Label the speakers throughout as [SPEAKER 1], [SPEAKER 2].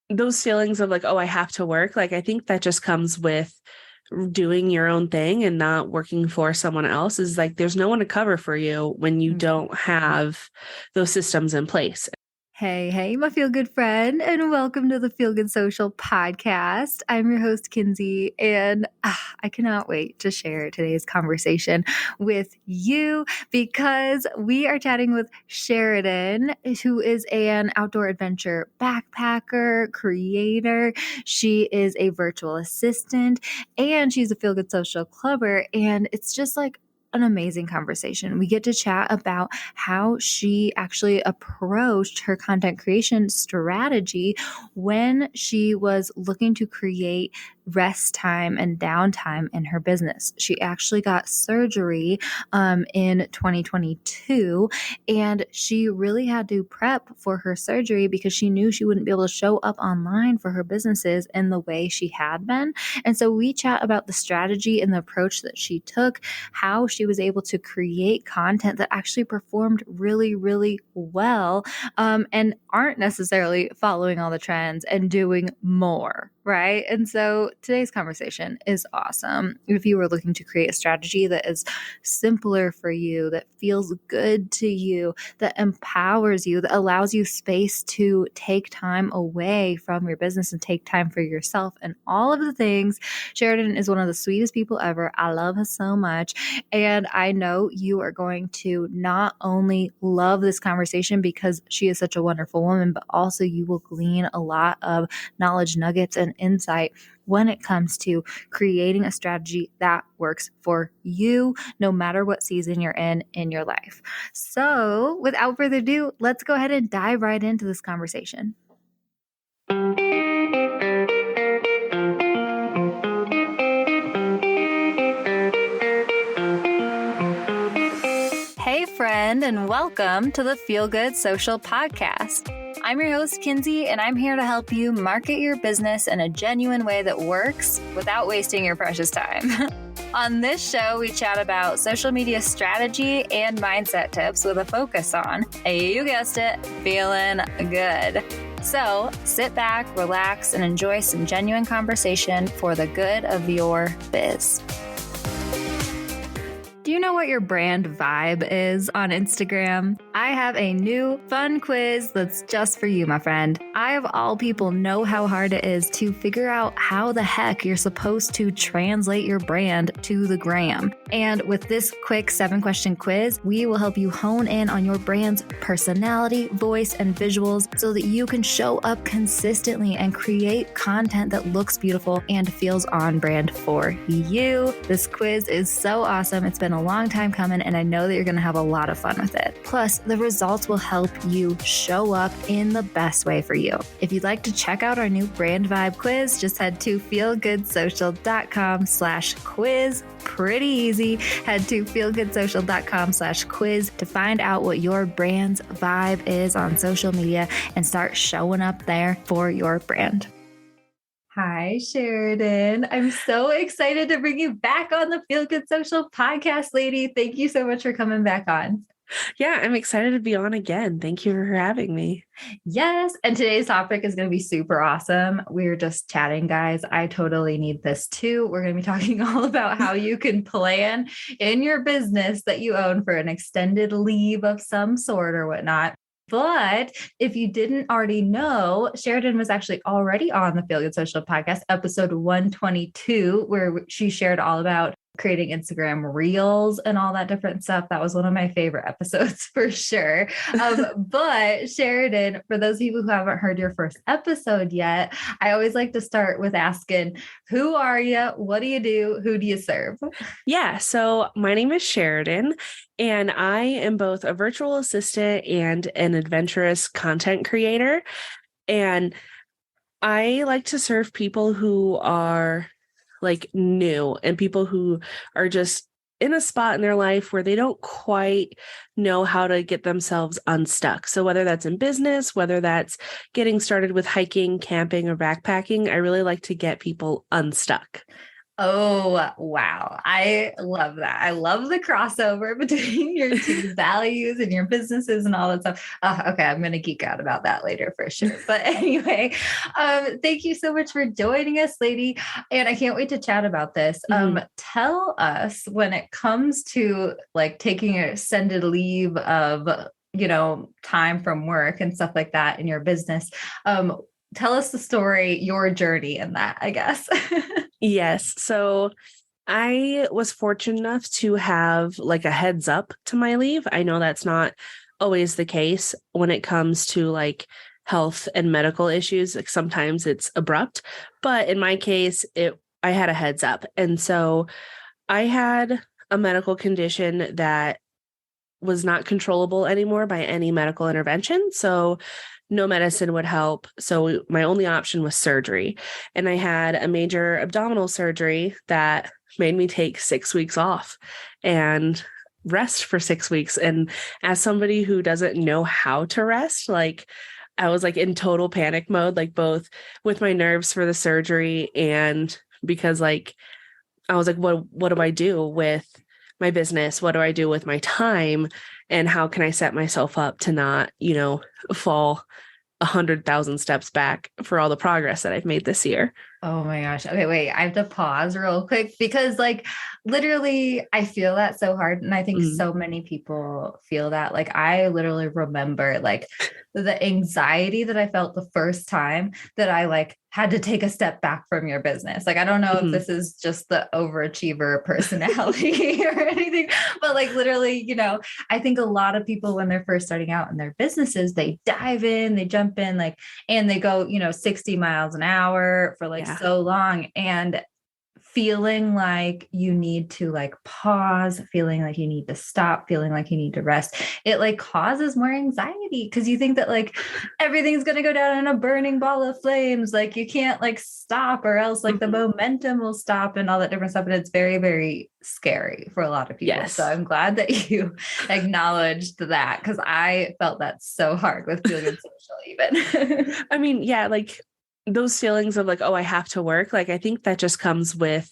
[SPEAKER 1] those feelings of like, oh, I have to work, like, I think that just comes with doing your own thing and not working for someone else. Is like, there's no one to cover for you when you don't have those systems in place.
[SPEAKER 2] Hey, hey, my feel good friend, and welcome to the Feel Good Social podcast. I'm your host, Kinsey, and I cannot wait to share today's conversation with you because we are chatting with Sharadyn, who is an outdoor adventure backpacker, creator. She is a virtual assistant, and she's a Feel Good Social clubber, and it's just like an amazing conversation. We get to chat about how she actually approached her content creation strategy when she was looking to create rest time and downtime in her business. She actually got surgery in 2022, and she really had to prep for her surgery because she knew she wouldn't be able to show up online for her businesses in the way she had been. And so we chat about the strategy and the approach that she took, how she was able to create content that actually performed really, really well, and aren't necessarily following all the trends and doing more, right? And so today's conversation is awesome. If you were looking to create a strategy that is simpler for you, that feels good to you, that empowers you, that allows you space to take time away from your business and take time for yourself and all of the things, Sharadyn is one of the sweetest people ever. I love her so much. And I know you are going to not only love this conversation because she is such a wonderful woman, but also you will glean a lot of knowledge nuggets and insight when it comes to creating a strategy that works for you, no matter what season you're in your life. So without further ado, let's go ahead and dive right into this conversation. Hey, friend, and welcome to the Feel Good Social podcast. I'm your host, Kinsey, and I'm here to help you market your business in a genuine way that works without wasting your precious time. On this show, we chat about social media strategy and mindset tips with a focus on, you guessed it, feeling good. So sit back, relax, and enjoy some genuine conversation for the good of your biz. Do you know what your brand vibe is on Instagram? I have a new fun quiz that's just for you, my friend. I, of all people, know how hard it is to figure out how the heck you're supposed to translate your brand to the gram. And with this quick 7-question quiz, we will help you hone in on your brand's personality, voice, and visuals so that you can show up consistently and create content that looks beautiful and feels on brand for you. This quiz is so awesome. It's been a long time coming, and I know that you're going to have a lot of fun with it. Plus, the results will help you show up in the best way for you. If you'd like to check out our new brand vibe quiz, just head to feelgoodsocial.com/quiz. Pretty easy. Head to feelgoodsocial.com/quiz to find out what your brand's vibe is on social media and start showing up there for your brand. Hi, Sharadyn. I'm so excited to bring you back on the Feel Good Social podcast, lady. Thank you so much for coming back on.
[SPEAKER 1] Yeah, I'm excited to be on again. Thank you for having me.
[SPEAKER 2] Yes. And today's topic is going to be super awesome. We're just chatting, guys. I totally need this too. We're going to be talking all about how you can plan in your business that you own for an extended leave of some sort or whatnot. But if you didn't already know, Sharadyn was actually already on the Feel Good Social podcast, episode 122, where she shared all about creating Instagram reels and all that different stuff. That was one of my favorite episodes for sure. But Sharadyn, for those people who haven't heard your first episode yet, I always like to start with asking, who are you? What do you do? Who do you serve?
[SPEAKER 1] Yeah. So my name is Sharadyn, and I am both a virtual assistant and an adventurous content creator. And I like to serve people who are like new and people who are just in a spot in their life where they don't quite know how to get themselves unstuck. So whether that's in business, whether that's getting started with hiking, camping, or backpacking, I really like to get people unstuck.
[SPEAKER 2] Oh, wow. I love that. I love the crossover between your two values and your businesses and all that stuff. Okay, I'm going to geek out about that later for sure. But anyway, thank you so much for joining us, lady. And I can't wait to chat about this.
[SPEAKER 1] Mhm.
[SPEAKER 2] Tell us when it comes to like taking a extended leave of, time from work and stuff like that in your business. Tell us the story, your journey in that, I guess.
[SPEAKER 1] Yes. So I was fortunate enough to have like a heads up to my leave. I know that's not always the case when it comes to like health and medical issues. Like sometimes it's abrupt, but in my case, I had a heads up. And so I had a medical condition that was not controllable anymore by any medical intervention. So no medicine would help. So my only option was surgery. And I had a major abdominal surgery that made me take 6 weeks off and rest for 6 weeks. And as somebody who doesn't know how to rest, like I was like in total panic mode, like both with my nerves for the surgery and because like I was like, what do I do with my business? What do I do with my time? And how can I set myself up to not, fall 100,000 steps back for all the progress that I've made this year?
[SPEAKER 2] Oh my gosh. Okay, wait. I have to pause real quick because, like, literally, I feel that so hard. And I think
[SPEAKER 1] Mm,
[SPEAKER 2] so many people feel that. Like, I literally remember, like, the anxiety that I felt the first time that I, like, had to take a step back from your business. Like, I don't know if
[SPEAKER 1] mhm.
[SPEAKER 2] this is just the overachiever personality or anything, but, like, literally, I think a lot of people, when they're first starting out in their businesses, they dive in, they jump in, like, and they go, 60 miles an hour for like
[SPEAKER 1] Yeah.
[SPEAKER 2] so long and feeling like you need to like pause, feeling like you need to stop, feeling like you need to rest. It like causes more anxiety because you think that like everything's going to go down in a burning ball of flames. Like you can't like stop or else like the
[SPEAKER 1] Mhm.
[SPEAKER 2] momentum will stop and all that different stuff. And it's very, very scary for a lot of people. So
[SPEAKER 1] Yes.
[SPEAKER 2] I'm glad that you acknowledged that because I felt that so hard with Feel Good Social even.
[SPEAKER 1] I mean, yeah, like those feelings of like, oh, I have to work. Like, I think that just comes with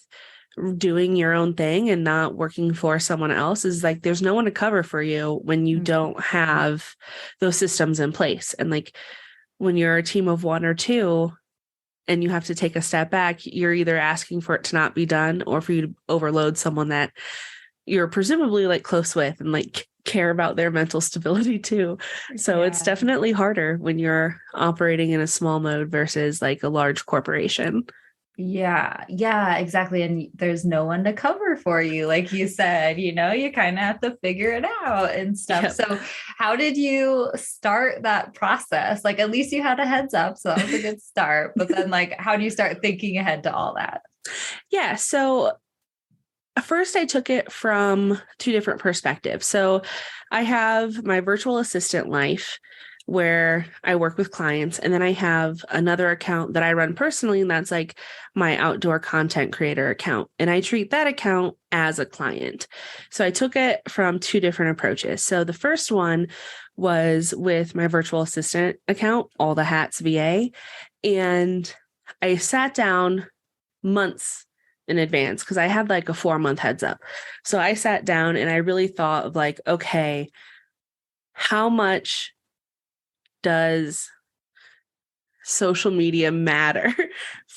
[SPEAKER 1] doing your own thing and not working for someone else is like, there's no one to cover for you when you don't have those systems in place. And like, when you're a team of one or two and you have to take a step back, you're either asking for it to not be done or for you to overload someone that you're presumably like close with and like care about their mental stability too. So it's
[SPEAKER 2] Yeah.
[SPEAKER 1] definitely harder when you're operating in a small mode versus like a large corporation.
[SPEAKER 2] Yeah, yeah, exactly. And there's no one to cover for you, like you said, you kind of have to figure it out and stuff.
[SPEAKER 1] Yep.
[SPEAKER 2] So, how did you start that process? Like, at least you had a heads up. So, that was a good start. But then, like, how do you start thinking ahead to all that?
[SPEAKER 1] Yeah. So first, I took it from two different perspectives. So I have my virtual assistant life where I work with clients, and then I have another account that I run personally, and that's like my outdoor content creator account. And I treat that account as a client. So I took it from two different approaches. So the first one was with my virtual assistant account, All the Hats VA. And I sat down months in advance because I had like a 4 month heads up. So I sat down and I really thought of like, okay, how much does social media matter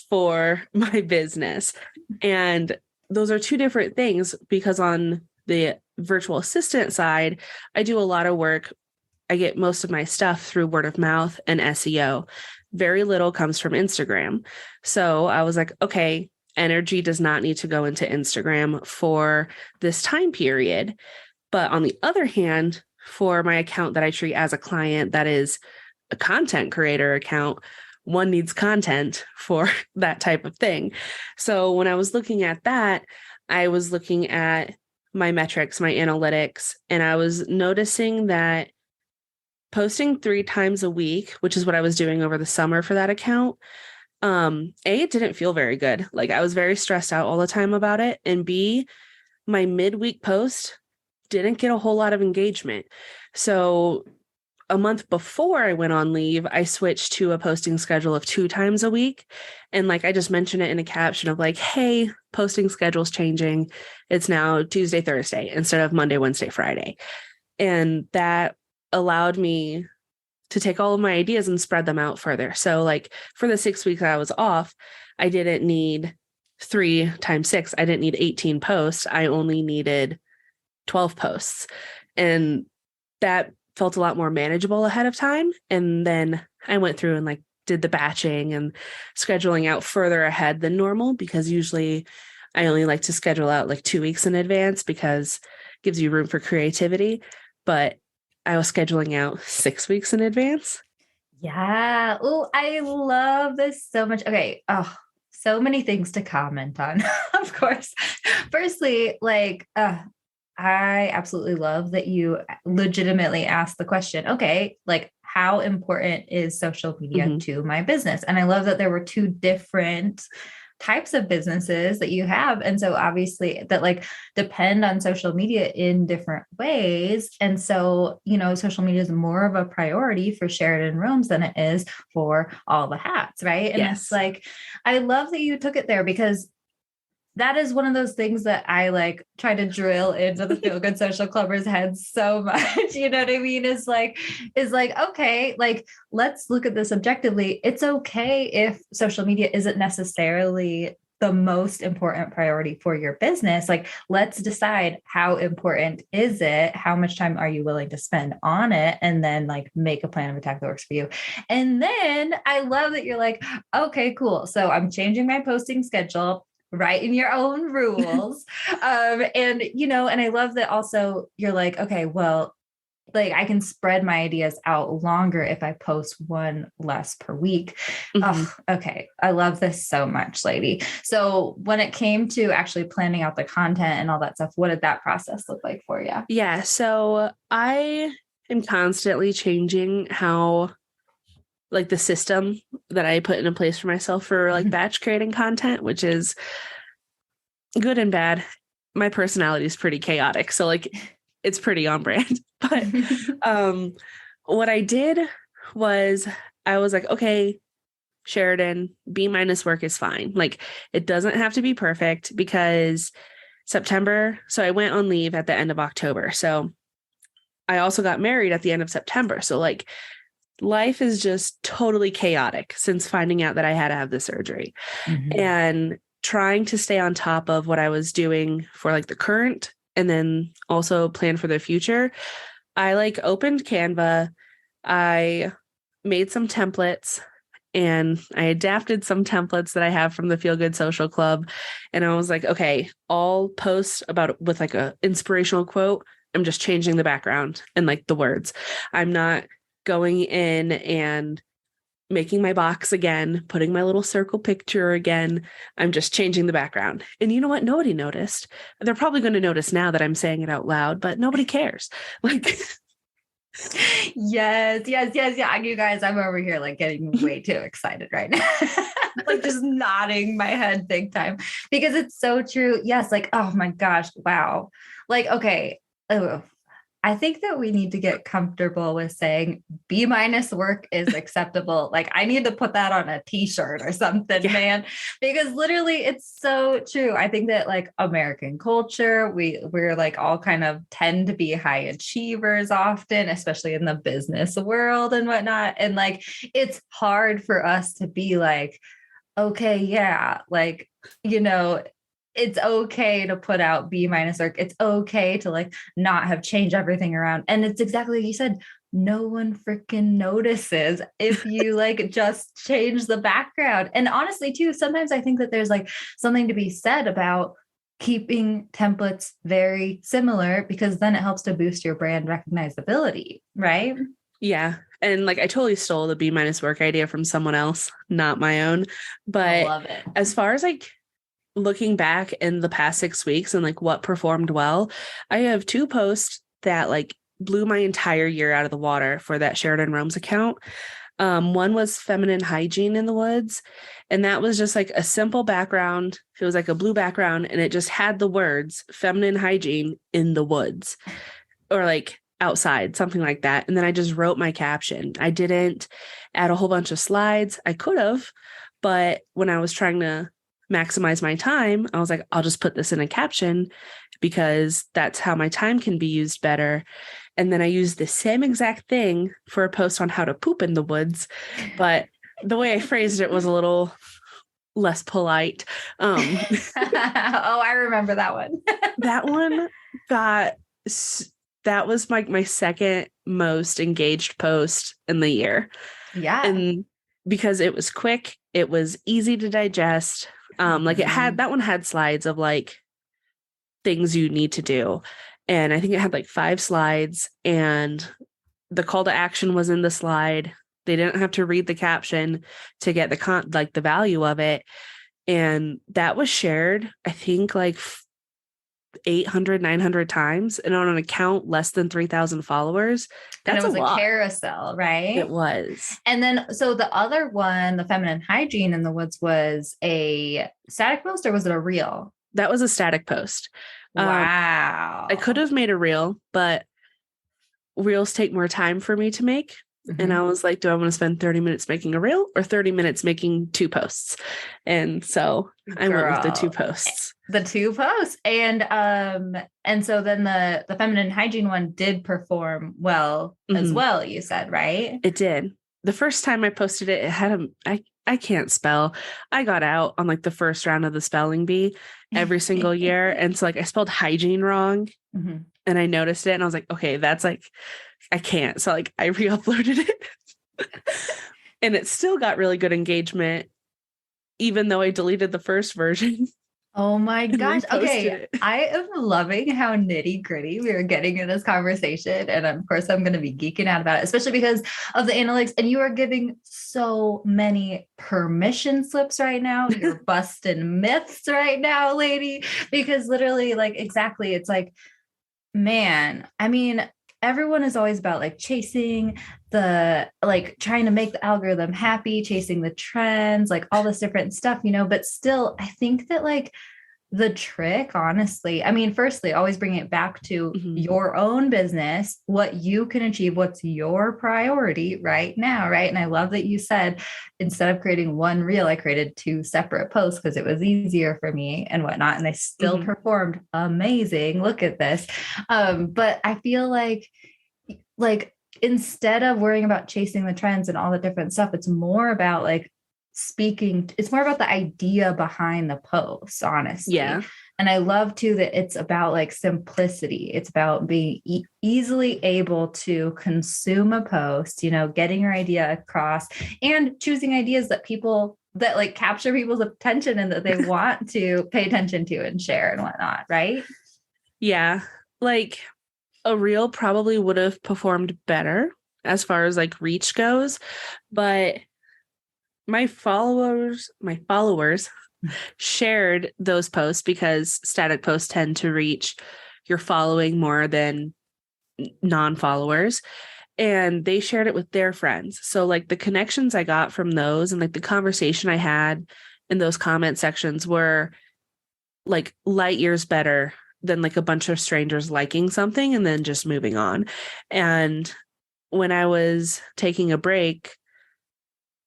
[SPEAKER 1] for my business? And those are two different things because on the virtual assistant side, I do a lot of work. I get most of my stuff through word of mouth and SEO. Very little comes from Instagram. So I was like, okay, energy does not need to go into Instagram for this time period. But on the other hand, for my account that I treat as a client, that is a content creator account, one needs content for that type of thing. So when I was looking at that, I was looking at my metrics, my analytics, and I was noticing that posting 3 times a week, which is what I was doing over the summer for that account, it didn't feel very good. Like I was very stressed out all the time about it. And B, my midweek post didn't get a whole lot of engagement. So a month before I went on leave, I switched to a posting schedule of 2 times a week. And like I just mentioned it in a caption of like, hey, posting schedule's changing. It's now Tuesday, Thursday instead of Monday, Wednesday, Friday. And that allowed me to take all of my ideas and spread them out further. So like for the 6 weeks I was off, I didn't need 3 times 6. I didn't need 18 posts. I only needed 12 posts. And that felt a lot more manageable ahead of time. And then I went through and like did the batching and scheduling out further ahead than normal, because usually I only like to schedule out like 2 weeks in advance because it gives you room for creativity. But I was scheduling out 6 weeks in advance.
[SPEAKER 2] Yeah. Oh, I love this so much. Okay. Oh, so many things to comment on, of course. Firstly, like, I absolutely love that you legitimately asked the question, okay, like, how important is social media to my business? And I love that there were two different types of businesses that you have. And so obviously that like depend on social media in different ways. And so, social media is more of a priority for Sharadyn Rooms than it is for all the hats. Right. And
[SPEAKER 1] Yes.
[SPEAKER 2] it's like, I love that you took it there, because that is one of those things that I like try to drill into the Feel Good Social Clubbers' heads so much. You know what I mean? Is like, okay, like, let's look at this objectively. It's okay if social media isn't necessarily the most important priority for your business. Like, let's decide how important is it? How much time are you willing to spend on it? And then like make a plan of attack that works for you. And then I love that you're like, okay, cool. So I'm changing my posting schedule. Write in your own rules. And I love that also you're like, okay, well, like I can spread my ideas out longer if I post one less per week. Oh, okay. I love this so much, lady. So when it came to actually planning out the content and all that stuff, what did that process look like for you?
[SPEAKER 1] Yeah. So I am constantly changing how like the system that I put into place for myself for like batch creating content, which is good and bad. My personality is pretty chaotic. So like it's pretty on brand. But what I did was I was like, okay, Sharadyn, B- work is fine. Like it doesn't have to be perfect, because September. So I went on leave at the end of October. So I also got married at the end of September. So like life is just totally chaotic since finding out that I had to have the surgery. And trying to stay on top of what I was doing for like the current and then also plan for the future. I like opened Canva. I made some templates and I adapted some templates that I have from the Feel Good Social Club. And I was like, okay, I'll post about with like a inspirational quote. I'm just changing the background and like the words. I'm not going in and making my box again, putting my little circle picture again. I'm just changing the background. And you know what? Nobody noticed. They're probably going to notice now that I'm saying it out loud, but nobody cares. Like,
[SPEAKER 2] yes. Yeah. You guys, I'm over here like getting way too excited right now. Like just nodding my head big time because it's so true. Yes. Like, oh my gosh. Wow. Like, okay. Oh, I think that we need to get comfortable with saying B- work is acceptable. Like I need to put that on a t-shirt or something, man, because literally it's so true. I think that like American culture, we're like all kind of tend to be high achievers often, especially in the business world and whatnot. And like, it's hard for us to be like, okay, yeah, like, it's okay to put out B- work. It's okay to like not have changed everything around. And it's exactly like you said, no one freaking notices if you like just change the background. And honestly, too, sometimes I think that there's like something to be said about keeping templates very similar because then it helps to boost your brand recognizability, right?
[SPEAKER 1] yeah. And like I totally stole the B- work idea from someone else, not my own. But
[SPEAKER 2] I love it.
[SPEAKER 1] As far as like looking back in the past 6 weeks and like what performed well, I have 2 posts that like blew my entire year out of the water for that Sharadyn Roams account. One was feminine hygiene in the woods. And that was just like a simple background. It was like a blue background and it just had the words feminine hygiene in the woods, or like outside, something like that. And then I just wrote my caption. I didn't add a whole bunch of slides. I could have, but when I was trying to maximize my time, I was like, I'll just put this in a caption because that's how my time can be used better. And then I used the same exact thing for a post on how to poop in the woods, but the way I phrased it was a little less polite.
[SPEAKER 2] Oh, I remember that one.
[SPEAKER 1] That one got that was my second most engaged post in the year.
[SPEAKER 2] Yeah.
[SPEAKER 1] And because it was quick, it was easy to digest. Like that one had slides of like things you need to do. And I think it had like 5 slides, and the call to action was in the slide. They didn't have to read the caption to get the value of it. And that was shared, I think, like 800, 900 times. And on an account less than 3,000 followers, that's
[SPEAKER 2] and it was
[SPEAKER 1] a lot.
[SPEAKER 2] carousel, right?
[SPEAKER 1] It was.
[SPEAKER 2] And then, so the other one, the feminine hygiene in the woods, was a static post, or was it a reel?
[SPEAKER 1] That was a static post.
[SPEAKER 2] Wow.
[SPEAKER 1] I could have made a reel, but reels take more time for me to make. Mm-hmm. And I was like, do I want to spend 30 minutes making a reel or 30 minutes making 2 posts? And so I went with the 2 posts.
[SPEAKER 2] The 2 posts. And so then the feminine hygiene one did perform well as well, you said, right?
[SPEAKER 1] It did. The first time I posted it, it had I can't spell. I got out on like the first round of the spelling bee every single year. And so like I spelled hygiene wrong, and I noticed it and I was like, okay, that's like, I can't. So like I re-uploaded it and it still got really good engagement, even though I deleted the first version.
[SPEAKER 2] Oh my gosh. Okay. I am loving how nitty gritty we are getting in this conversation. And of course, I'm going to be geeking out about it, especially because of the analytics. And you are giving so many permission slips right now. You're busting myths right now, lady, because literally, like, exactly. It's like, man, I mean, everyone is always about like chasing like trying to make the algorithm happy, chasing the trends, like all this different stuff, but still, I think that like the trick, honestly, I mean, firstly, always bring it back to your own business, what you can achieve, what's your priority right now, right? And I love that you said, instead of creating one reel, I created 2 separate posts because it was easier for me and whatnot. And they still performed amazing. Look at this. But I feel like instead of worrying about chasing the trends and all the different stuff, it's more about like it's more about the idea behind the post, honestly.
[SPEAKER 1] Yeah.
[SPEAKER 2] And I love too that it's about like simplicity. It's about being easily able to consume a post, getting your idea across and choosing ideas that like capture people's attention and that they want to pay attention to and share and whatnot. Right.
[SPEAKER 1] Yeah. Like a reel probably would have performed better as far as like reach goes, but my followers shared those posts because static posts tend to reach your following more than non-followers. And they shared it with their friends. So like the connections I got from those and like the conversation I had in those comment sections were like light years better than like a bunch of strangers liking something and then just moving on. And when I was taking a break,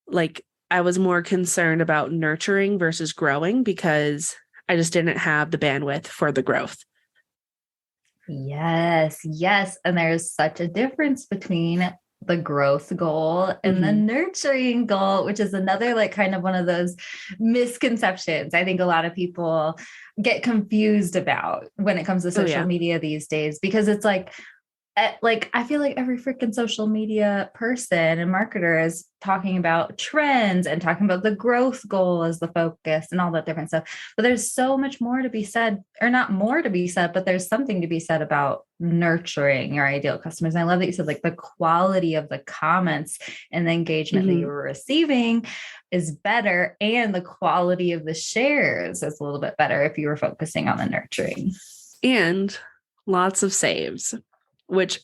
[SPEAKER 1] like I was more concerned about nurturing versus growing because I just didn't have the bandwidth for the growth.
[SPEAKER 2] Yes. Yes. And there's such a difference between the growth goal and the nurturing goal, which is another like kind of one of those misconceptions I think a lot of people get confused about when it comes to social media these days, because it's like I feel like every freaking social media person and marketer is talking about trends and talking about the growth goal as the focus and all that different stuff. But there's so much more to be said, or not more to be said, but there's something to be said about nurturing your ideal customers. And I love that you said like the quality of the comments and the engagement that you were receiving is better. And the quality of the shares is a little bit better if you were focusing on the nurturing.
[SPEAKER 1] And lots of saves, which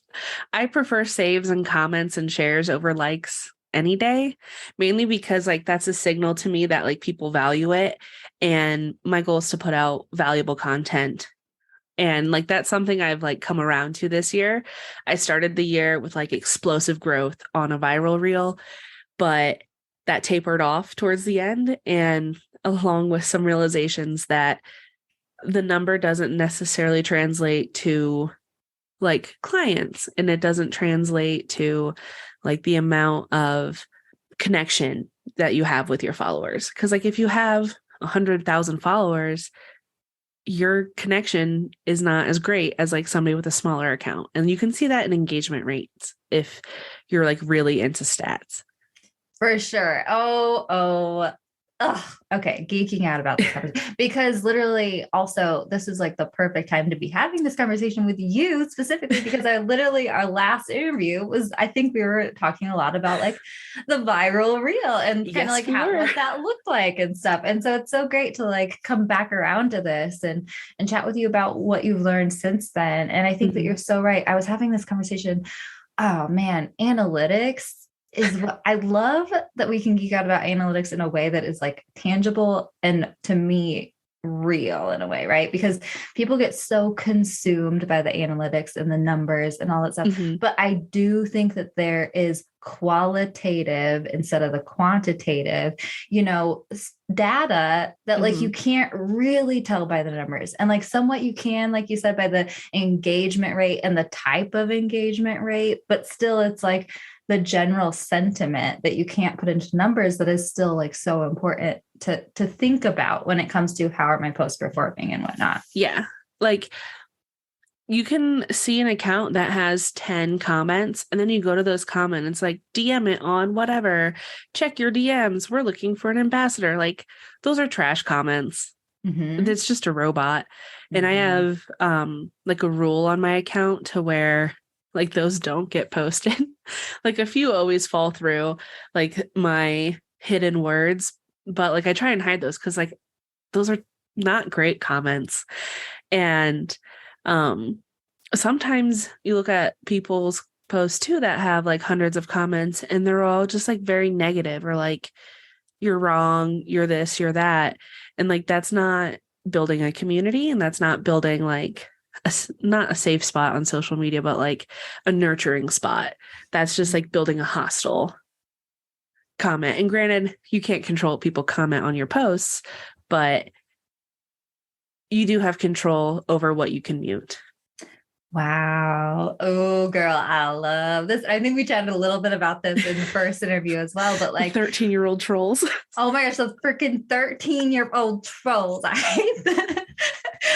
[SPEAKER 1] I prefer saves and comments and shares over likes any day, mainly because like that's a signal to me that like people value it. And my goal is to put out valuable content And like that's something I've like come around to this year. I started the year with like explosive growth on a viral reel, but that tapered off towards the end, and along with some realizations that the number doesn't necessarily translate to like clients, and it doesn't translate to like the amount of connection that you have with your followers. Because like if you have 100,000 followers, your connection is not as great as like somebody with a smaller account. And you can see that in engagement rates if you're like really into stats.
[SPEAKER 2] For sure. Okay. Geeking out about this conversation because literally also this is like the perfect time to be having this conversation with you specifically because I literally, our last interview was, I think we were talking a lot about like the viral reel and kind of like what that looked like and stuff. And so it's so great to like come back around to this and chat with you about what you've learned since then. And I think that you're so right. I was having this conversation. Oh man, analytics is what I love, that we can geek out about analytics in a way that is like tangible and to me real in a way, right? Because people get so consumed by the analytics and the numbers and all that stuff. But I do think that there is qualitative instead of the quantitative, data that like you can't really tell by the numbers, and like somewhat you can, like you said, by the engagement rate and the type of engagement rate, but still it's like the general sentiment that you can't put into numbers that is still like so important to think about when it comes to how are my posts performing and whatnot.
[SPEAKER 1] Yeah. Like you can see an account that has 10 comments and then you go to those comments, like DM it on whatever, check your DMs. We're looking for an ambassador. Like those are trash comments. It's just a robot. And I have like a rule on my account to where like those don't get posted. Like a few always fall through, like my hidden words, but like I try and hide those because like those are not great comments. And sometimes you look at people's posts too that have like hundreds of comments and they're all just like very negative or like you're wrong, you're this, you're that. And like that's not building a community, and that's not building like not a safe spot on social media, but like a nurturing spot. That's just like building a hostile comment. And granted, you can't control what people comment on your posts, but you do have control over what you can mute.
[SPEAKER 2] Wow. Oh, girl, I love this. I think we chatted a little bit about this in the first interview as well, but like
[SPEAKER 1] 13-year-old trolls.
[SPEAKER 2] Oh my gosh, those freaking 13-year-old trolls. I hate that.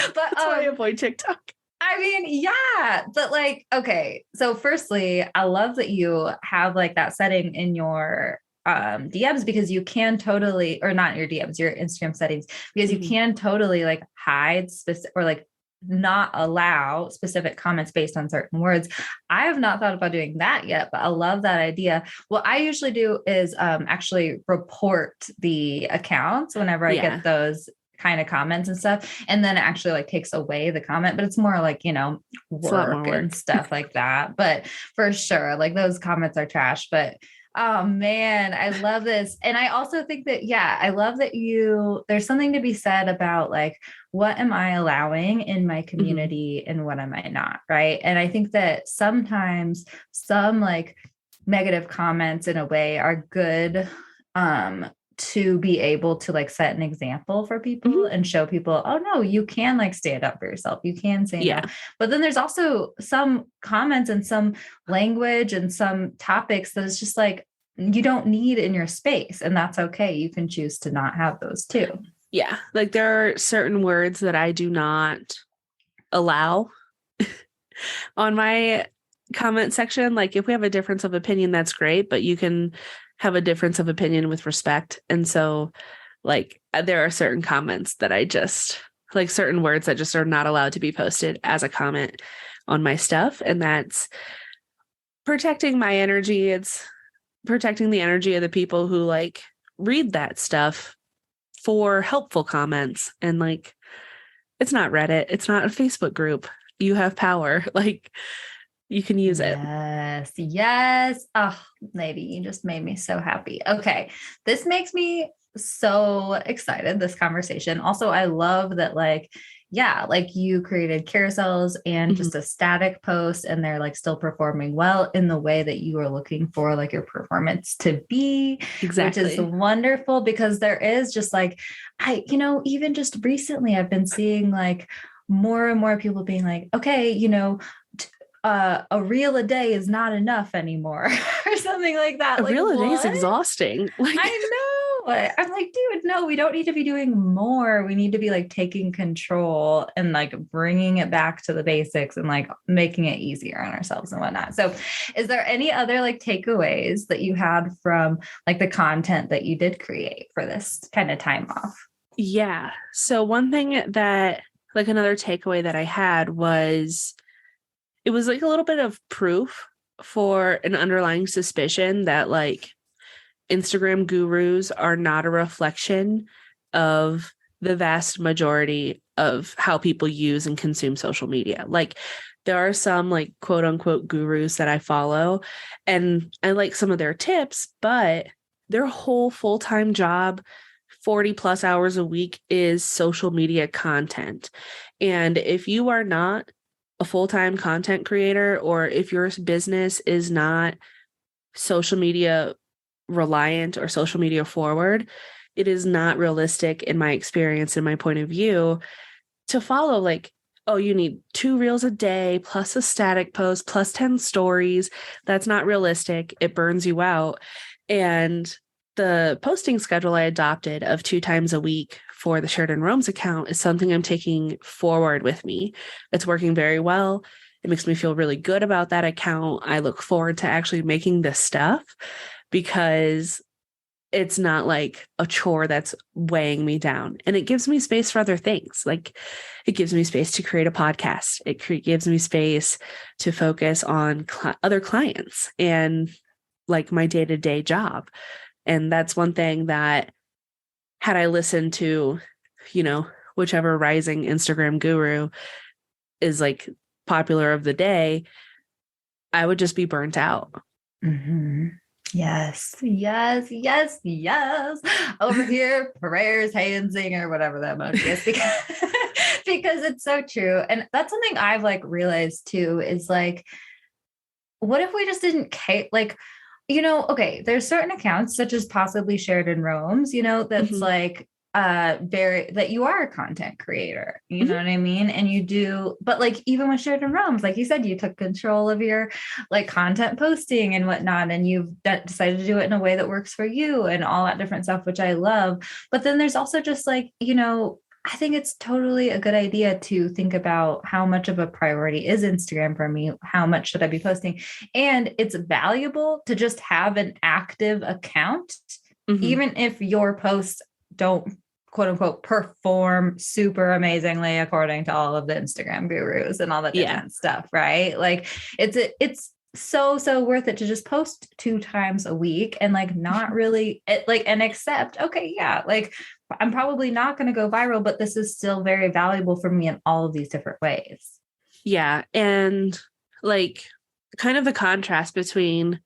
[SPEAKER 2] But
[SPEAKER 1] that's why I avoid TikTok.
[SPEAKER 2] I mean, yeah, but like, okay. So firstly, I love that you have like that setting in your DMs because you can totally, or not your DMs, your Instagram settings, because you can totally like hide specific or like not allow specific comments based on certain words. I have not thought about doing that yet, but I love that idea. What I usually do is actually report the accounts whenever I get those kind of comments and stuff, and then it actually like takes away the comment, but it's more like work and stuff like that. But for sure, like those comments are trash. But oh man, I love this. And I also think that, I love that there's something to be said about like, what am I allowing in my community and what am I not? Right. And I think that sometimes some like negative comments in a way are good, to be able to like set an example for people and show people, oh no, you can like stand up for yourself. You can say no. But then there's also some comments and some language and some topics that is just like, you don't need in your space, and that's okay. You can choose to not have those too.
[SPEAKER 1] Yeah. Like there are certain words that I do not allow on my comment section. Like if we have a difference of opinion, that's great, but you can have a difference of opinion with respect. And so like there are certain comments that I just like certain words that just are not allowed to be posted as a comment on my stuff. And that's protecting my energy. It's protecting the energy of the people who like read that stuff for helpful comments. And like, it's not Reddit. It's not a Facebook group. You have power. Like you can use it.
[SPEAKER 2] Yes. Oh, lady, you just made me so happy. Okay. This makes me so excited, this conversation. Also, I love that like yeah, like you created carousels and
[SPEAKER 1] Mhm.
[SPEAKER 2] just a static post, and they're like still performing well in the way that you are looking for like your performance to be, which is
[SPEAKER 1] Exactly.
[SPEAKER 2] wonderful because there is just like, even just recently I've been seeing like more and more people being like, okay, a reel a day is not enough anymore or something like that.
[SPEAKER 1] A
[SPEAKER 2] Like,
[SPEAKER 1] real a day is
[SPEAKER 2] what?
[SPEAKER 1] exhausting. Like,
[SPEAKER 2] I know. I'm like, dude, no, we don't need to be doing more. We need to be like taking control and like bringing it back to the basics and like making it easier on ourselves and whatnot. So, is there any other like takeaways that you had from like the content that you did create for this kind of time off?
[SPEAKER 1] yeah. So one thing that, like another takeaway that I had was it was like a little bit of proof for an underlying suspicion that like Instagram gurus are not a reflection of the vast majority of how people use and consume social media. Like there are some like quote unquote gurus that I follow and I like some of their tips, but their whole full-time job 40 plus hours a week is social media content. And if you are not a full-time content creator or if your business is not social media reliant or social media forward, it is not realistic in my experience and my point of view to follow like, oh, you need 2 reels a day plus a static post plus 10 stories. That's not realistic. It burns you out. And the posting schedule I adopted of 2 times a week for the Sharadyn Roams account is something I'm taking forward with me. It's working very well. It makes me feel really good about that account. I look forward to actually making this stuff because it's not like a chore that's weighing me down. And it gives me space for other things. Like it gives me space to create a podcast. It gives me space to focus on other clients and like my day-to-day job. And that's one thing that had I listened to, whichever rising Instagram guru is like popular of the day, I would just be burnt out.
[SPEAKER 2] Mm-hmm. Yes, yes, yes, yes. Over here, prayers, hands singer, whatever that emoji is, because because it's so true. And that's something I've like realized too, is like, what if we just didn't care? Like, okay, there's certain accounts such as possibly Sharadyn Roams, that's
[SPEAKER 1] Mhm.
[SPEAKER 2] like very that you are a content creator, you know
[SPEAKER 1] Mhm.
[SPEAKER 2] what I mean? And you do, but like even with Sharadyn Roams, like you said, you took control of your like content posting and whatnot, and you've decided to do it in a way that works for you and all that different stuff, which I love. But then there's also just like, I think it's totally a good idea to think about how much of a priority is Instagram for me? How much should I be posting? And it's valuable to just have an active account,
[SPEAKER 1] Mhm.
[SPEAKER 2] even if your posts don't quote unquote perform super amazingly according to all of the Instagram gurus and all the
[SPEAKER 1] Yeah.
[SPEAKER 2] different stuff, right? Like it's so worth it to just post 2 times a week and like not really like and accept, okay, yeah, like I'm probably not going to go viral, but this is still very valuable for me in all of these different ways.
[SPEAKER 1] Yeah. And like kind of the contrast between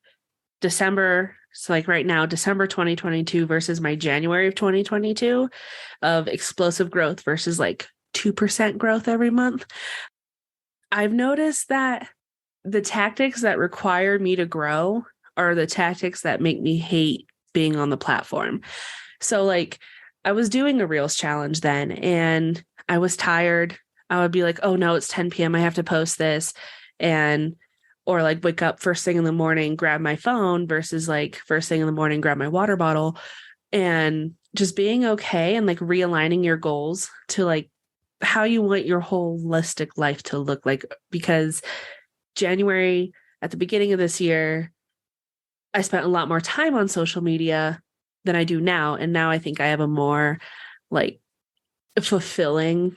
[SPEAKER 1] December, so like right now, December 2022 versus my January of 2022 of explosive growth versus like 2% growth every month. I've noticed that the tactics that require me to grow are the tactics that make me hate being on the platform. So like I was doing a Reels challenge then and I was tired. I would be like, oh no, it's 10 p.m. I have to post this. And or like wake up first thing in the morning, grab my phone versus like first thing in the morning, grab my water bottle and just being okay and like realigning your goals to like how you want your holistic life to look like. Because January, at the beginning of this year, I spent a lot more time on social media than I do now. And now I think I have a more like fulfilling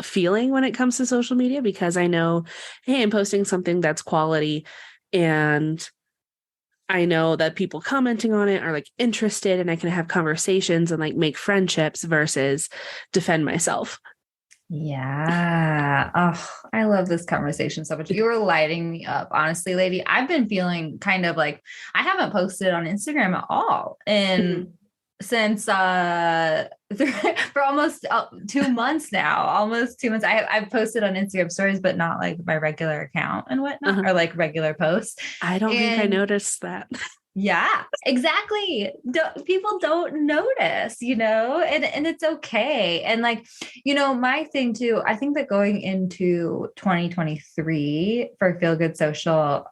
[SPEAKER 1] feeling when it comes to social media because I know, hey, I'm posting something that's quality and I know that people commenting on it are like interested and I can have conversations and like make friendships versus defend myself.
[SPEAKER 2] Yeah. Oh, I love this conversation so much. You are lighting me up. Honestly, lady, I've been feeling kind of like I haven't posted on Instagram at all in
[SPEAKER 3] since for almost 2 months now, almost 2 months. I've posted on Instagram stories, but not like my regular account and whatnot,
[SPEAKER 1] Uh-huh.
[SPEAKER 3] or like regular posts.
[SPEAKER 1] I don't think I
[SPEAKER 3] And
[SPEAKER 1] noticed that.
[SPEAKER 3] yeah, exactly. People don't notice, and it's okay. And like, my thing too, I think that going into 2023 for Feel Good Social,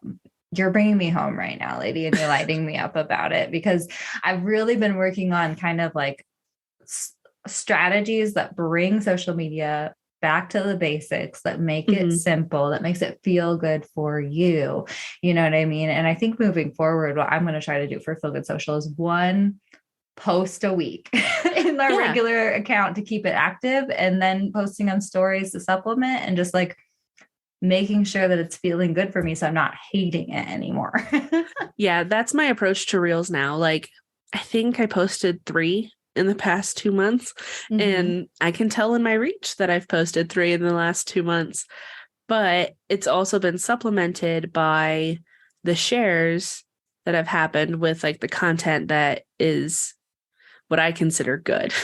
[SPEAKER 3] you're bringing me home right now, lady, and you're lighting me up about it, because I've really been working on kind of like strategies that bring social media back to the basics, that make it simple, that makes it feel good for you. You know what I mean? And I think moving forward, what I'm going to try to do for Feel Good Social is one post a week in our regular account to keep it active, and then posting on stories to supplement, and just like making sure that it's feeling good for me, so I'm not hating it anymore.
[SPEAKER 1] Yeah, that's my approach to Reels now. Like, I think I posted 3 in the past 2 months, and I can tell in my reach that I've posted 3 in the last 2 months, but it's also been supplemented by the shares that have happened with like the content that is what I consider good.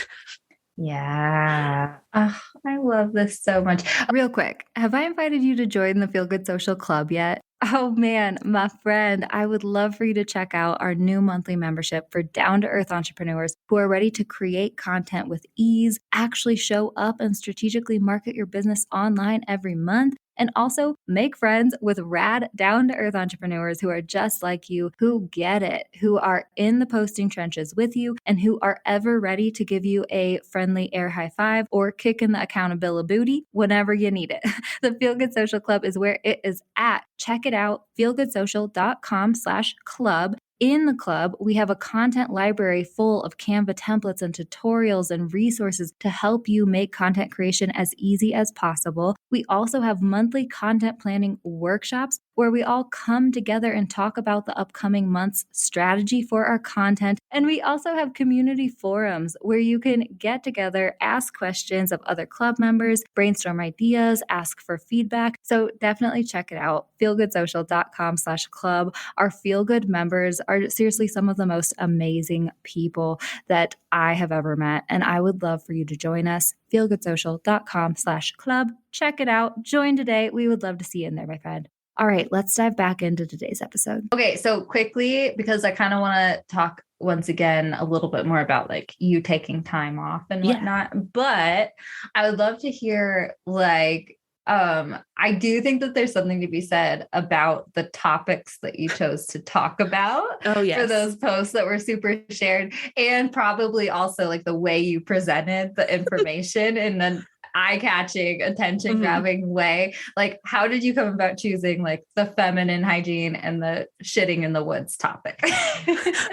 [SPEAKER 3] Yeah. Oh, I love this so much.
[SPEAKER 2] Real quick, have I invited you to join the Feel Good Social Club yet? Oh man, my friend, I would love for you to check out our new monthly membership for down to earth entrepreneurs who are ready to create content with ease, actually show up and strategically market your business online every month, and also make friends with rad down to earth entrepreneurs who are just like you, who get it, who are in the posting trenches with you, and who are ever ready to give you a friendly air high five or kick in the accountability booty whenever you need it. The Feel Good Social Club is where it is at. Check it out, feelgoodsocial.com/club. In the club, we have a content library full of Canva templates and tutorials and resources to help you make content creation as easy as possible. We also have monthly content planning workshops where we all come together and talk about the upcoming month's strategy for our content. And we also have community forums where you can get together, ask questions of other club members, brainstorm ideas, ask for feedback. So definitely check it out, feelgoodsocial.com/club. Our Feel Good members are seriously some of the most amazing people that I have ever met. And I would love for you to join us, feelgoodsocial.com/club. Check it out. Join today. We would love to see you in there, my friend. All right, let's dive back into today's episode.
[SPEAKER 3] Okay, so quickly, because I kind of want to talk once again a little bit more about like you taking time off and whatnot, but I would love to hear like, I do think that there's something to be said about the topics that you chose to talk about for those posts that were super shared, and probably also like the way you presented the information in an eye-catching, attention-grabbing way. Like, how did you come about choosing like the feminine hygiene and the shitting in the woods topic?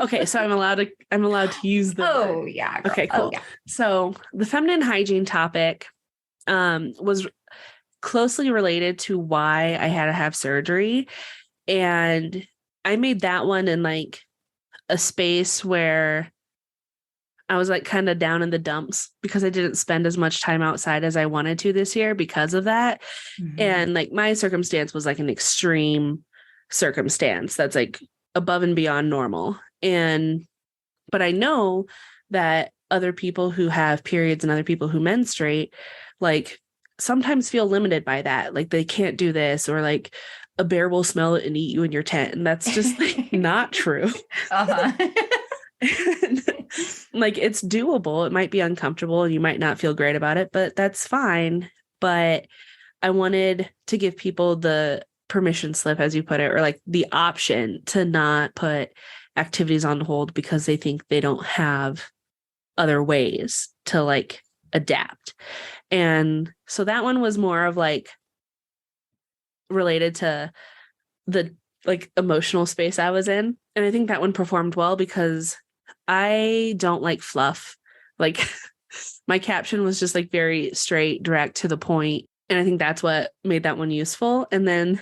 [SPEAKER 1] Okay, so I'm allowed to use the
[SPEAKER 3] word. Yeah. Girl.
[SPEAKER 1] Okay, cool.
[SPEAKER 3] Yeah.
[SPEAKER 1] So the feminine hygiene topic was closely related to why I had to have surgery. And I made that one in like a space where I was like kind of down in the dumps because I didn't spend as much time outside as I wanted to this year because of that. And like my circumstance was like an extreme circumstance that's like above and beyond normal. But I know that other people who have periods and other people who menstruate, like sometimes feel limited by that. Like they can't do this, or like a bear will smell it and eat you in your tent. And that's just like not true. Like it's doable. It might be uncomfortable and you might not feel great about it, but that's fine. But I wanted to give people the permission slip, as you put it, or like the option to not put activities on hold because they think they don't have other ways to like adapt. And so that one was more of like related to the like emotional space I was in. And I think that one performed well because I don't like fluff. Like my caption was just like very straight, direct to the point. And I think that's what made that one useful. And then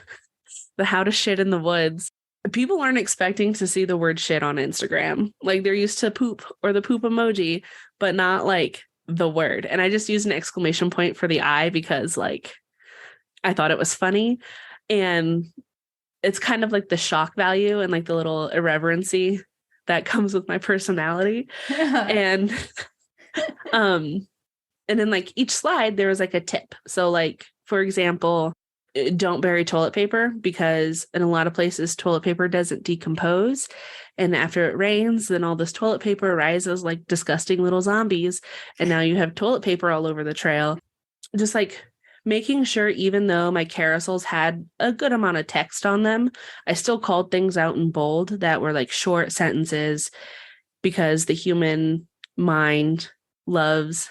[SPEAKER 1] the how to shit in the woods. People aren't expecting to see the word shit on Instagram. Like they're used to poop or the poop emoji, but not like the word. And I just used an exclamation point for the I because like I thought it was funny. And it's kind of like the shock value and like the little irreverency that comes with my personality. And and then like each slide, there was like a tip. So like, for example, don't bury toilet paper because in a lot of places, toilet paper doesn't decompose. And after it rains, then all this toilet paper rises like disgusting little zombies. And now you have toilet paper all over the trail. Just like making sure, even though my carousels had a good amount of text on them, I still called things out in bold that were like short sentences because the human mind loves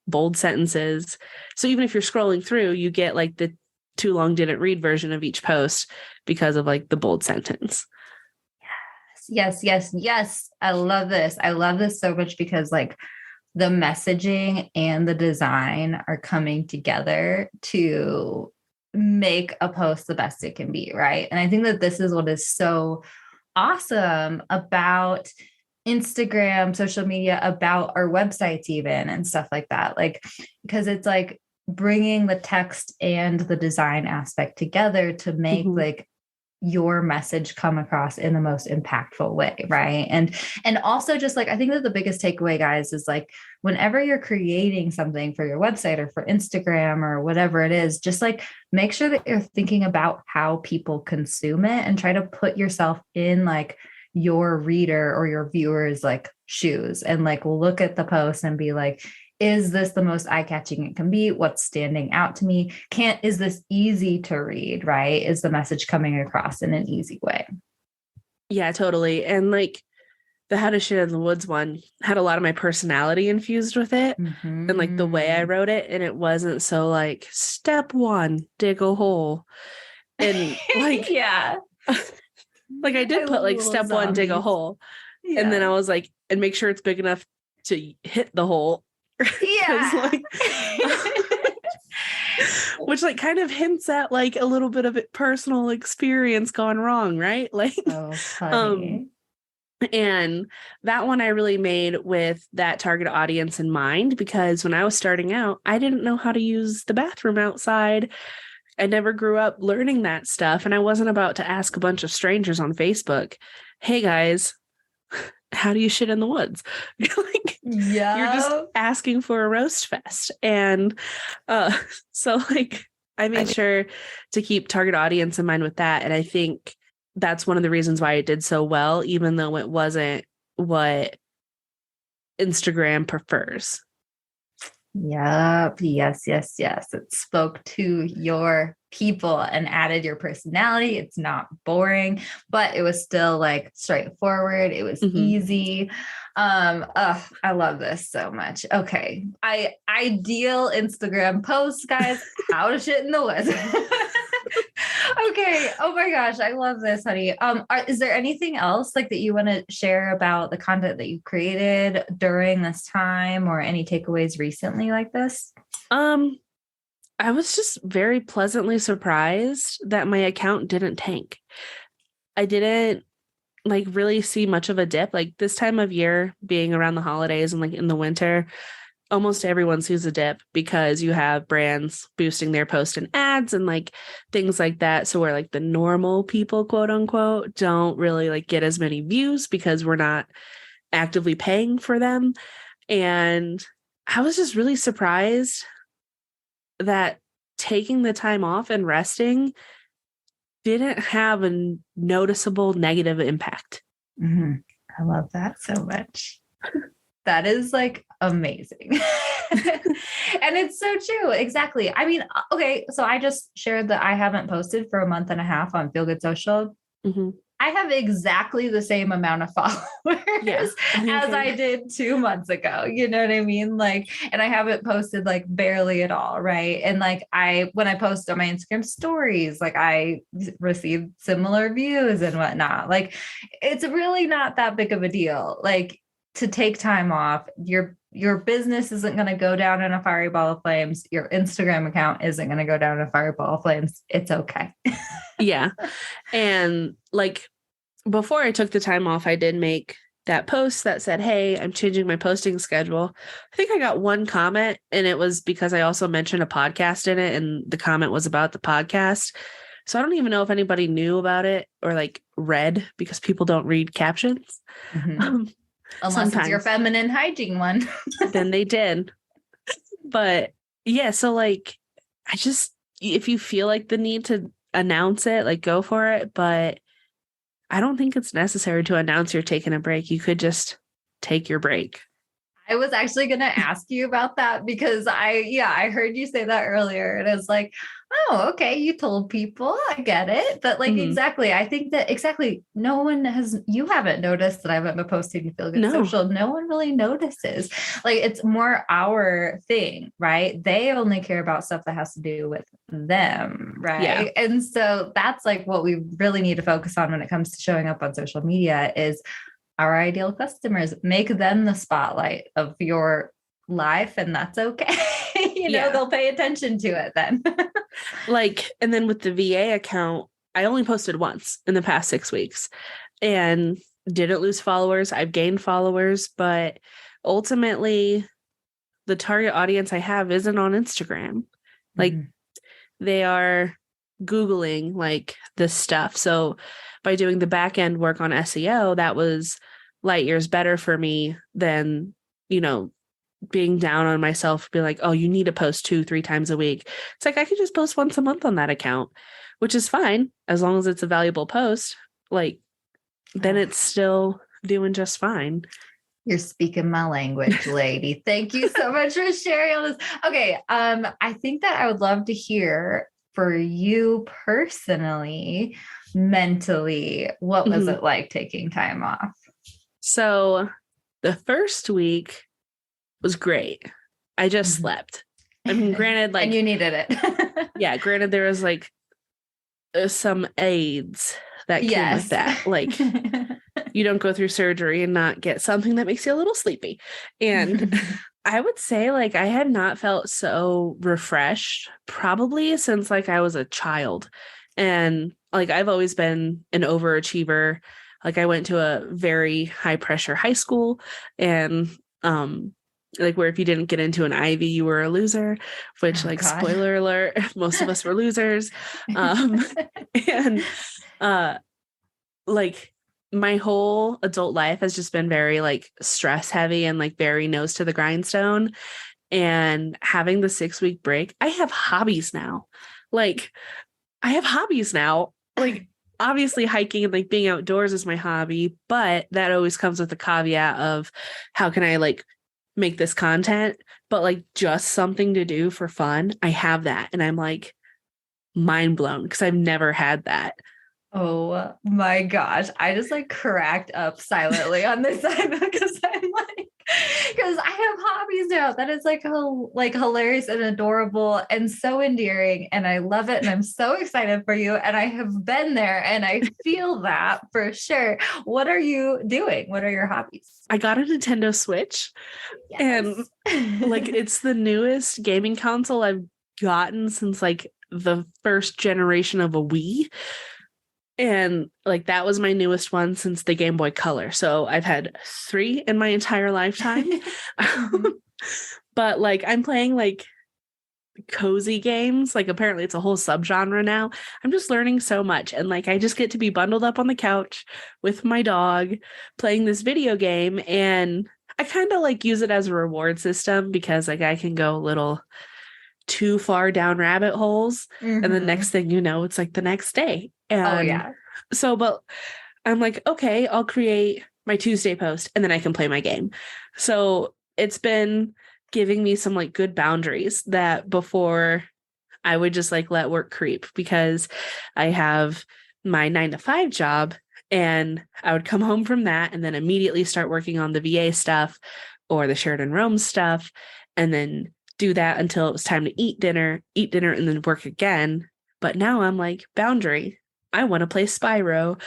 [SPEAKER 1] bold sentences. So even if you're scrolling through, you get like the too long didn't read version of each post because of like the bold sentence.
[SPEAKER 3] Yes. I love this. I love this so much because like the messaging and the design are coming together to make a post the best it can be, right? And I think that this is what is so awesome about Instagram, social media, about our websites even and stuff like that. Like, because it's like bringing the text and the design aspect together to make like your message come across in the most impactful way, right? And also just like, I think that the biggest takeaway, guys, is like whenever you're creating something for your website or for Instagram or whatever it is, just like make sure that you're thinking about how people consume it and try to put yourself in like your reader or your viewers like shoes and like look at the post and be like, is this the most eye-catching it can be? What's standing out to me? Is this easy to read, right? Is the message coming across in an easy way?
[SPEAKER 1] Yeah, totally. And like the How to Shit in the Woods one had a lot of my personality infused with it and like the way I wrote it. And it wasn't so like step 1, dig a hole. And like,
[SPEAKER 3] yeah.
[SPEAKER 1] Like I did put like step zombies. 1, dig a hole. Yeah. And then I was like, and make sure it's big enough to hit the hole.
[SPEAKER 3] Yeah.
[SPEAKER 1] Like, which like kind of hints at like a little bit of personal experience gone wrong, right? Like,
[SPEAKER 3] oh, funny.
[SPEAKER 1] And that one I really made with that target audience in mind, because when I was starting out, I didn't know how to use the bathroom outside. I never grew up learning that stuff. And I wasn't about to ask a bunch of strangers on Facebook, hey guys, how do you shit in the woods? Like,
[SPEAKER 3] yeah,
[SPEAKER 1] you're just asking for a roast fest. And so like I made sure to keep target audience in mind with that. And I think that's one of the reasons why it did so well, even though it wasn't what Instagram prefers.
[SPEAKER 3] Yep. Yes. It spoke to your people and added your personality. It's not boring, but it was still like straightforward. It was easy. I love this so much. Okay. Ideal Instagram post, guys. How to shit in the woods. Okay. Oh my gosh. I love this, honey. Is there anything else like that you want to share about the content that you created during this time or any takeaways recently like this?
[SPEAKER 1] I was just very pleasantly surprised that my account didn't tank. I didn't like really see much of a dip. Like this time of year being around the holidays and like in the winter, almost everyone sees a dip because you have brands boosting their post and ads and like things like that. So where like the normal people, quote unquote, don't really like get as many views because we're not actively paying for them. And I was just really surprised that taking the time off and resting didn't have a noticeable negative impact.
[SPEAKER 3] I love that so much. That is like amazing. And it's so true. Exactly. I mean, okay. So I just shared that I haven't posted for a month and a half on Feel Good Social. I have exactly the same amount of followers as I did 2 months ago. You know what I mean? Like, and I haven't posted like barely at all. Right. And like when I post on my Instagram stories, like I received similar views and whatnot. Like it's really not that big of a deal. Like to take time off, your business isn't going to go down in a fiery ball of flames. Your Instagram account isn't going to go down in a fiery ball of flames. It's okay.
[SPEAKER 1] Yeah. And like before I took the time off, I did make that post that said, hey, I'm changing my posting schedule. I think I got one comment and it was because I also mentioned a podcast in it and the comment was about the podcast. So I don't even know if anybody knew about it or like read, because people don't read captions.
[SPEAKER 3] Unless it's your feminine hygiene one.
[SPEAKER 1] Then they did. But yeah, so like, if you feel like the need to announce it, like go for it. But I don't think it's necessary to announce you're taking a break. You could just take your break.
[SPEAKER 3] I was actually going to ask you about that because I heard you say that earlier. And it's like, oh, okay, you told people, I get it. But like, exactly, I think that you haven't noticed that I haven't been posting to Feel Good Social. No one really notices. Like, it's more our thing, right? They only care about stuff that has to do with them, right? Yeah. And so that's like what we really need to focus on when it comes to showing up on social media is our ideal customers. Make them the spotlight of your life, and that's okay. They'll pay attention to it then.
[SPEAKER 1] Like, and then with the VA account, I only posted once in the past 6 weeks and didn't lose followers. I've gained followers, but ultimately the target audience I have isn't on Instagram. Like they are Googling like this stuff. So by doing the back end work on SEO, that was light years better for me than, being down on myself, be like, oh, you need to post 2-3 times a week. It's like, I could just post once a month on that account, which is fine. As long as it's a valuable post, like then it's still doing just fine.
[SPEAKER 3] You're speaking my language, lady. Thank you so much for sharing all this. Okay. I think that I would love to hear for you personally, mentally, what was it like taking time off?
[SPEAKER 1] So the first week was great. I just slept. I mean, granted, like,
[SPEAKER 3] and you needed it.
[SPEAKER 1] Yeah, granted, there was like some aids that came with that. Like, you don't go through surgery and not get something that makes you a little sleepy. And I would say like I had not felt so refreshed probably since like I was a child. And like I've always been an overachiever. Like I went to a very high pressure high school, and like where if you didn't get into an Ivy, you were a loser, which spoiler alert, most of us were losers. And like my whole adult life has just been very like stress heavy and like very nose to the grindstone. And having the 6-week break, I have hobbies now. Like obviously hiking and like being outdoors is my hobby, but that always comes with the caveat of how can I like make this content, but like just something to do for fun. I have that. And I'm like mind blown because I've never had that.
[SPEAKER 3] Oh my gosh. I just like cracked up silently on this side because I have hobbies now. That is like hilarious and adorable and so endearing. And I love it. And I'm so excited for you. And I have been there and I feel that for sure. What are you doing? What are your hobbies?
[SPEAKER 1] I got a Nintendo Switch. Yes. And like it's the newest gaming console I've gotten since like the first generation of a Wii. And like that was my newest one since the Game Boy Color. So I've had 3 in my entire lifetime. But like I'm playing like cozy games. Like apparently it's a whole subgenre now. I'm just learning so much. And like I just get to be bundled up on the couch with my dog playing this video game. And I kind of like use it as a reward system because like I can go a little too far down rabbit holes. And the next thing you know, it's like the next day. And so, but I'm like, okay, I'll create my Tuesday post and then I can play my game. So it's been giving me some like good boundaries that before I would just like let work creep because I have my 9-to-5 job and I would come home from that and then immediately start working on the VA stuff or the Sharadyn Rome stuff and then do that until it was time to eat dinner and then work again. But now I'm like, boundary. I want to play Spyro.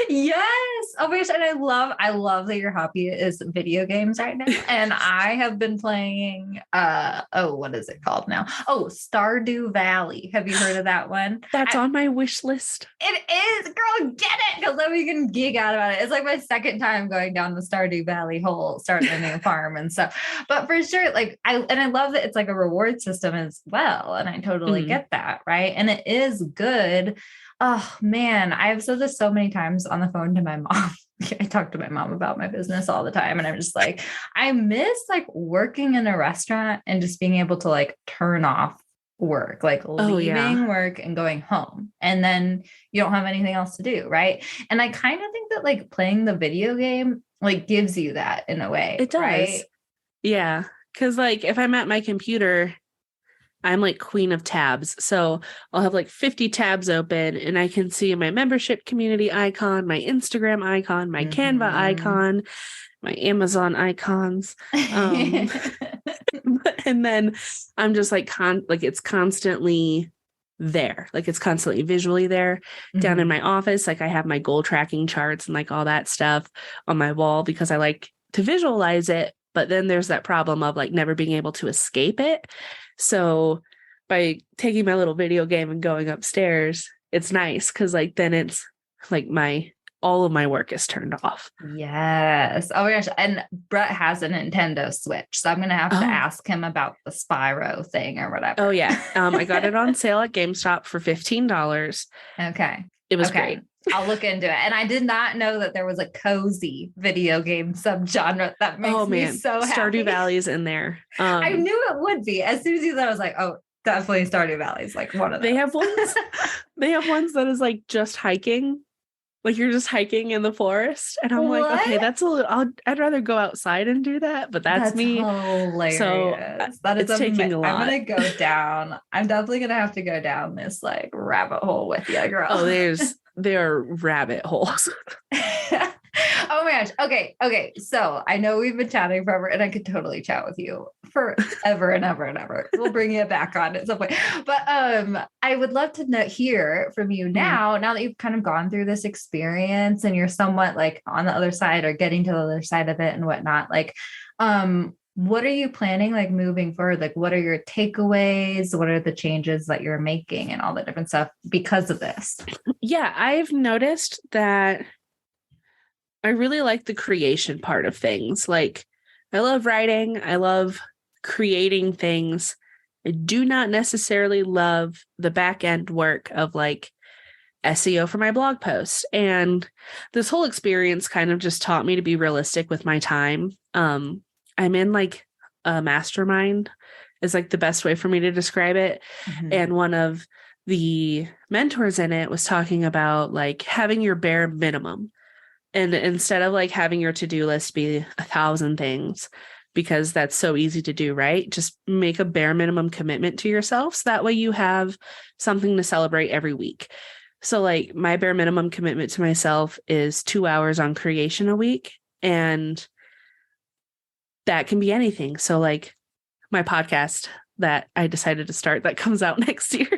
[SPEAKER 3] Yes. Oh my gosh. And I love that your hobby is video games right now. And I have been playing what is it called now? Oh, Stardew Valley. Have you heard of that one?
[SPEAKER 1] That's on my wish list.
[SPEAKER 3] It is, girl, get it. Because then we can geek out about it. It's like my second time going down the Stardew Valley hole, starting a new farm and stuff. But for sure, like I love that it's like a reward system as well. And I totally get that, right? And it is good. Oh man, I have said this so many times on the phone to my mom. I talk to my mom about my business all the time. And I'm just like, I miss like working in a restaurant and just being able to like turn off work, like leaving work and going home. And then you don't have anything else to do. Right. And I kind of think that like playing the video game like gives you that in a way.
[SPEAKER 1] It does.
[SPEAKER 3] Right?
[SPEAKER 1] Yeah. Cause like if I'm at my computer, I'm like queen of tabs. So I'll have like 50 tabs open and I can see my membership community icon, my Instagram icon, my Canva icon, my Amazon icons. And then I'm just like, it's constantly there. Like it's constantly visually there down in my office. Like I have my goal tracking charts and like all that stuff on my wall because I like to visualize it. But then there's that problem of like never being able to escape it. So by taking my little video game and going upstairs, it's nice because like then it's like all of my work is turned off.
[SPEAKER 3] Yes. Oh my gosh. And Brett has a Nintendo Switch. So I'm gonna have to ask him about the Spyro thing or whatever.
[SPEAKER 1] Oh yeah. I got it on sale at GameStop for $15.
[SPEAKER 3] Okay.
[SPEAKER 1] It was great.
[SPEAKER 3] I'll look into it. And I did not know that there was a cozy video game subgenre. That makes me so happy.
[SPEAKER 1] Stardew Valley is in there.
[SPEAKER 3] I knew it would be. As soon as you said, I was like, oh, definitely Stardew Valley is like one of them.
[SPEAKER 1] They have ones that is like just hiking. Like you're just hiking in the forest. And I'm like, okay, that's a little, I'd rather go outside and do that, but that's me.
[SPEAKER 3] Hilarious.
[SPEAKER 1] So
[SPEAKER 3] that is
[SPEAKER 1] taking a lot.
[SPEAKER 3] I'm going to go down. I'm definitely going to have to go down this like rabbit hole with you, girl.
[SPEAKER 1] Oh, there are rabbit holes.
[SPEAKER 3] Oh my gosh. Okay. So I know we've been chatting forever and I could totally chat with you forever and ever and ever. We'll bring you back on at some point. But I would love to hear from you now that you've kind of gone through this experience and you're somewhat like on the other side or getting to the other side of it and whatnot. Like, what are you planning like moving forward? Like, what are your takeaways? What are the changes that you're making and all the different stuff because of this?
[SPEAKER 1] Yeah, I've noticed that I really like the creation part of things. Like, I love writing. I love creating things. I do not necessarily love the back end work of like SEO for my blog posts. And this whole experience kind of just taught me to be realistic with my time. I'm in like a mastermind is like the best way for me to describe it. And one of the mentors in it was talking about like having your bare minimum. And instead of like having your to-do list be 1,000 things, because that's so easy to do, right? Just make a bare minimum commitment to yourself. So that way you have something to celebrate every week. So like my bare minimum commitment to myself is 2 hours on creation a week. And that can be anything. So like my podcast that I decided to start that comes out next year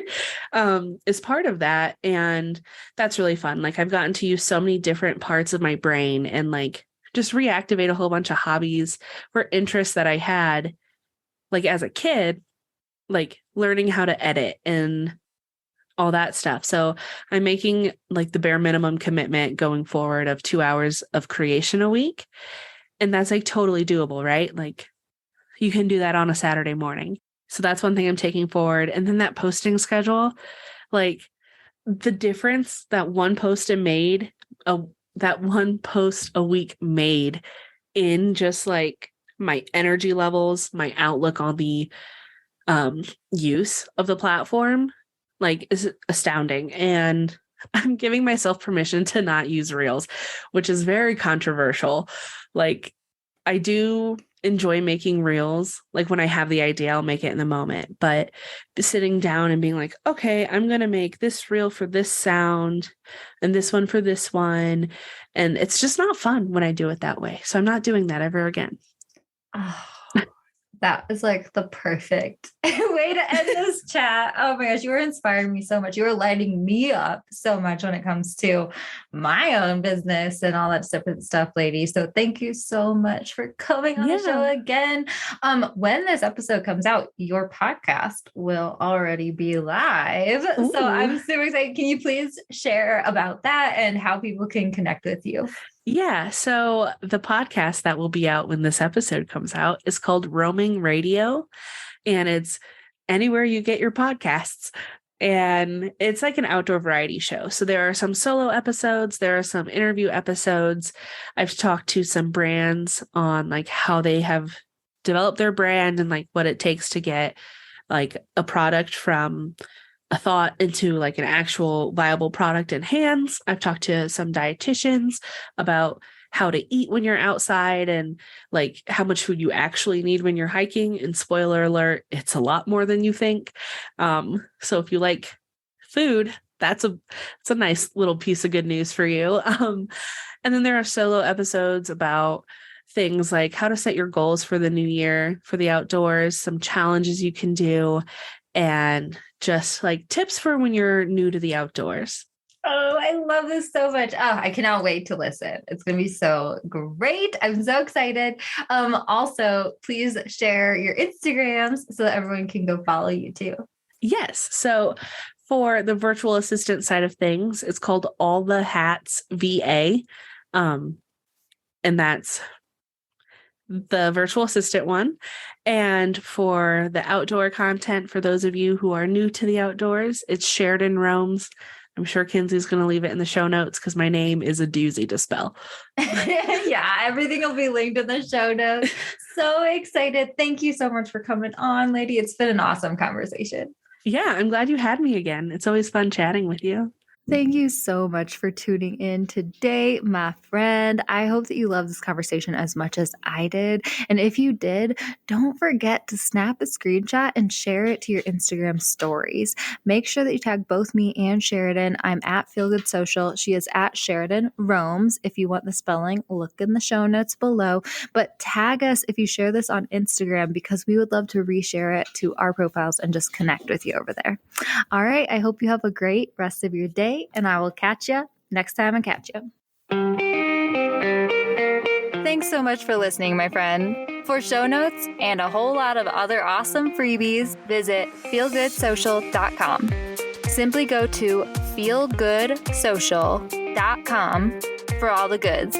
[SPEAKER 1] is part of that. And that's really fun. Like I've gotten to use so many different parts of my brain and like just reactivate a whole bunch of hobbies or interests that I had like as a kid, like learning how to edit and all that stuff. So I'm making like the bare minimum commitment going forward of 2 hours of creation a week. And that's like totally doable, right? Like you can do that on a Saturday morning. So that's one thing I'm taking forward. And then that posting schedule, like the difference that one post a week made in just like my energy levels, my outlook on the use of the platform, like is astounding. And I'm giving myself permission to not use Reels, which is very controversial. Like I do enjoy making Reels. Like when I have the idea, I'll make it in the moment, but sitting down and being like, okay, I'm going to make this Reel for this sound and this one for this one. And it's just not fun when I do it that way. So I'm not doing that ever again.
[SPEAKER 3] Oh, That is like the perfect way to end this chat. Oh my gosh, you were inspiring me so much. You were lighting me up so much when it comes to my own business and all that different stuff, lady. So thank you so much for coming on the show again. When this episode comes out, your podcast will already be live. Ooh. So I'm super excited. Can you please share about that and how people can connect with you?
[SPEAKER 1] Yeah. So the podcast that will be out when this episode comes out is called Roaming Radio, and it's anywhere you get your podcasts. And it's like an outdoor variety show. So there are some solo episodes, there are some interview episodes. I've talked to some brands on like how they have developed their brand and like what it takes to get like a product from a thought into like an actual viable product in hands. I've talked to some dietitians about how to eat when you're outside and like how much food you actually need when you're hiking. And spoiler alert, it's a lot more than you think. So if you like food, it's a nice little piece of good news for you. And then there are solo episodes about things like how to set your goals for the new year, for the outdoors, some challenges you can do, and just like tips for when you're new to the outdoors.
[SPEAKER 3] Oh, I love this so much. Oh, I cannot wait to listen. It's going to be so great. I'm so excited. Also, please share your Instagrams so that everyone can go follow you too.
[SPEAKER 1] Yes. So for the virtual assistant side of things, it's called All the Hats VA. And that's the virtual assistant one. And for the outdoor content, for those of you who are new to the outdoors, it's Sharadyn Roams. I'm sure Kinsey's going to leave it in the show notes because my name is a doozy to spell.
[SPEAKER 3] Yeah, everything will be linked in the show notes. So excited. Thank you so much for coming on, lady. It's been an awesome conversation.
[SPEAKER 1] Yeah, I'm glad you had me again. It's always fun chatting with you.
[SPEAKER 2] Thank you so much for tuning in today, my friend. I hope that you loved this conversation as much as I did. And if you did, don't forget to snap a screenshot and share it to your Instagram stories. Make sure that you tag both me and Sharadyn. I'm at Feel Good Social. She is at Sharadyn Roams. If you want the spelling, look in the show notes below. But tag us if you share this on Instagram because we would love to reshare it to our profiles and just connect with you over there. All right. I hope you have a great rest of your day. And I will catch you next time I catch you. Thanks so much for listening, my friend. For show notes and a whole lot of other awesome freebies, visit feelgoodsocial.com. Simply go to feelgoodsocial.com for all the goods.